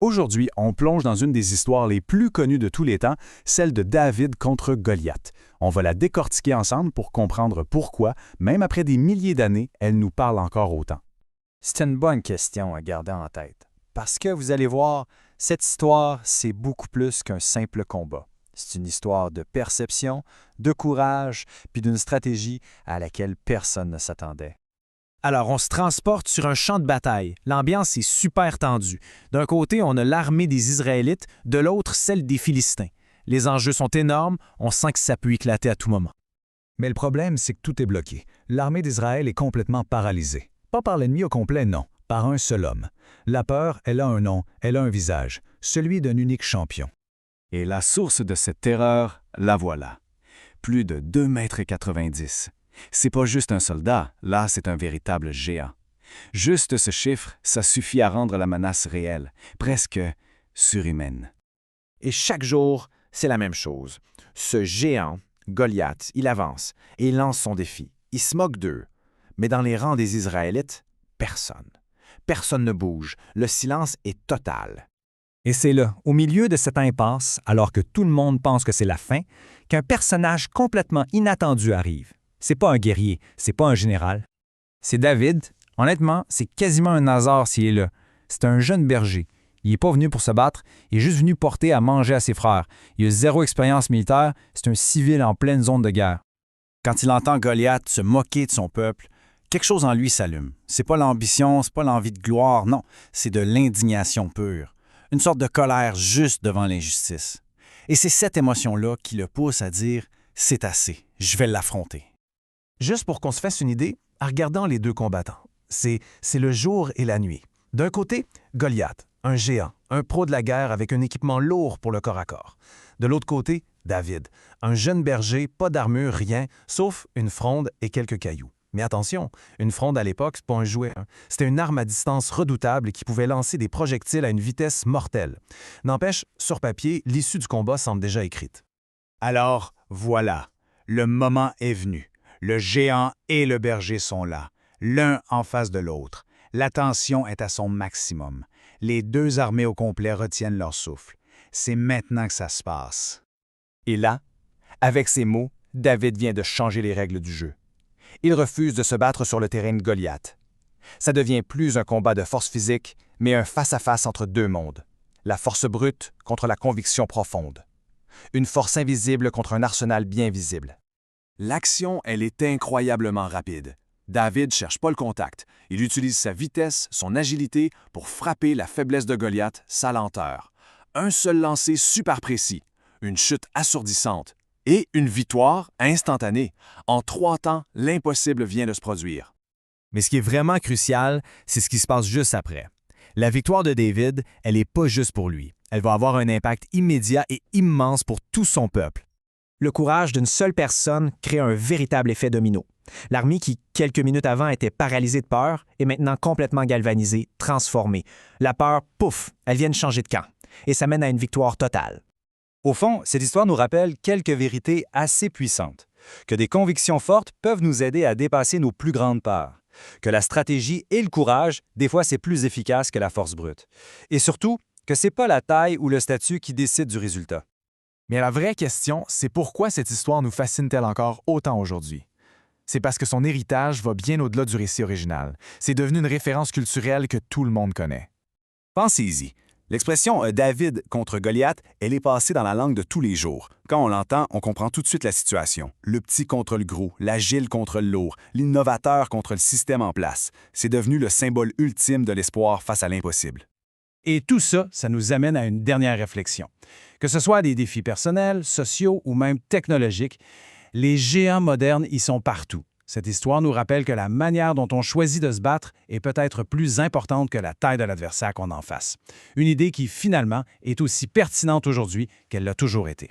Aujourd'hui, on plonge dans une des histoires les plus connues de tous les temps, celle de David contre Goliath. On va la décortiquer ensemble pour comprendre pourquoi, même après des milliers d'années, elle nous parle encore autant. C'est une bonne question à garder en tête. Parce que vous allez voir, cette histoire, c'est beaucoup plus qu'un simple combat. C'est une histoire de perception, de courage, puis d'une stratégie à laquelle personne ne s'attendait. Alors, on se transporte sur un champ de bataille. L'ambiance est super tendue. D'un côté, on a l'armée des Israélites, de l'autre, celle des Philistins. Les enjeux sont énormes, on sent que ça peut éclater à tout moment. Mais le problème, c'est que tout est bloqué. L'armée d'Israël est complètement paralysée. Pas par l'ennemi au complet, non, par un seul homme. La peur, elle a un nom, elle a un visage, celui d'un unique champion. Et la source de cette terreur, la voilà. Plus de 2,90 m. C'est pas juste un soldat, là c'est un véritable géant. Juste ce chiffre, ça suffit à rendre la menace réelle, presque surhumaine. Et chaque jour, c'est la même chose. Ce géant, Goliath, il avance et il lance son défi. Il se moque d'eux. Mais dans les rangs des Israélites, personne. Personne ne bouge. Le silence est total. Et c'est là, au milieu de cette impasse, alors que tout le monde pense que c'est la fin, qu'un personnage complètement inattendu arrive. C'est pas un guerrier, c'est pas un général. C'est David. Honnêtement, c'est quasiment un hasard s'il est là. C'est un jeune berger. Il n'est pas venu pour se battre, il est juste venu porter à manger à ses frères. Il a zéro expérience militaire, c'est un civil en pleine zone de guerre. Quand il entend Goliath se moquer de son peuple, quelque chose en lui s'allume. C'est pas l'ambition, c'est pas l'envie de gloire, non, c'est de l'indignation pure. Une sorte de colère juste devant l'injustice. Et c'est cette émotion-là qui le pousse à dire « c'est assez, je vais l'affronter ». Juste pour qu'on se fasse une idée, en regardant les deux combattants, c'est le jour et la nuit. D'un côté, Goliath, un géant, un pro de la guerre avec un équipement lourd pour le corps à corps. De l'autre côté, David, un jeune berger, pas d'armure, rien, sauf une fronde et quelques cailloux. Mais attention, une fronde à l'époque, c'est pas un jouet. C'était une arme à distance redoutable qui pouvait lancer des projectiles à une vitesse mortelle. N'empêche, sur papier, l'issue du combat semble déjà écrite. Alors, voilà, le moment est venu. Le géant et le berger sont là, l'un en face de l'autre. La tension est à son maximum. Les deux armées au complet retiennent leur souffle. C'est maintenant que ça se passe. Et là, avec ces mots, David vient de changer les règles du jeu. Il refuse de se battre sur le terrain de Goliath. Ça devient plus un combat de force physique, mais un face-à-face entre deux mondes. La force brute contre la conviction profonde. Une force invisible contre un arsenal bien visible. L'action, elle est incroyablement rapide. David cherche pas le contact. Il utilise sa vitesse, son agilité pour frapper la faiblesse de Goliath, sa lenteur. Un seul lancer super précis, une chute assourdissante et une victoire instantanée. En 3 temps, l'impossible vient de se produire. Mais ce qui est vraiment crucial, c'est ce qui se passe juste après. La victoire de David, elle n'est pas juste pour lui. Elle va avoir un impact immédiat et immense pour tout son peuple. Le courage d'une seule personne crée un véritable effet domino. L'armée qui, quelques minutes avant, était paralysée de peur, est maintenant complètement galvanisée, transformée. La peur, pouf, elle vient de changer de camp. Et ça mène à une victoire totale. Au fond, cette histoire nous rappelle quelques vérités assez puissantes. Que des convictions fortes peuvent nous aider à dépasser nos plus grandes peurs. Que la stratégie et le courage, des fois, c'est plus efficace que la force brute. Et surtout, que c'est pas la taille ou le statut qui décide du résultat. Mais la vraie question, c'est pourquoi cette histoire nous fascine-t-elle encore autant aujourd'hui? C'est parce que son héritage va bien au-delà du récit original. C'est devenu une référence culturelle que tout le monde connaît. Pensez-y. L'expression « David contre Goliath », elle est passée dans la langue de tous les jours. Quand on l'entend, on comprend tout de suite la situation. Le petit contre le gros, l'agile contre le lourd, l'innovateur contre le système en place. C'est devenu le symbole ultime de l'espoir face à l'impossible. Et tout ça, ça nous amène à une dernière réflexion. Que ce soit des défis personnels, sociaux ou même technologiques, les géants modernes y sont partout. Cette histoire nous rappelle que la manière dont on choisit de se battre est peut-être plus importante que la taille de l'adversaire qu'on en face. Une idée qui, finalement, est aussi pertinente aujourd'hui qu'elle l'a toujours été.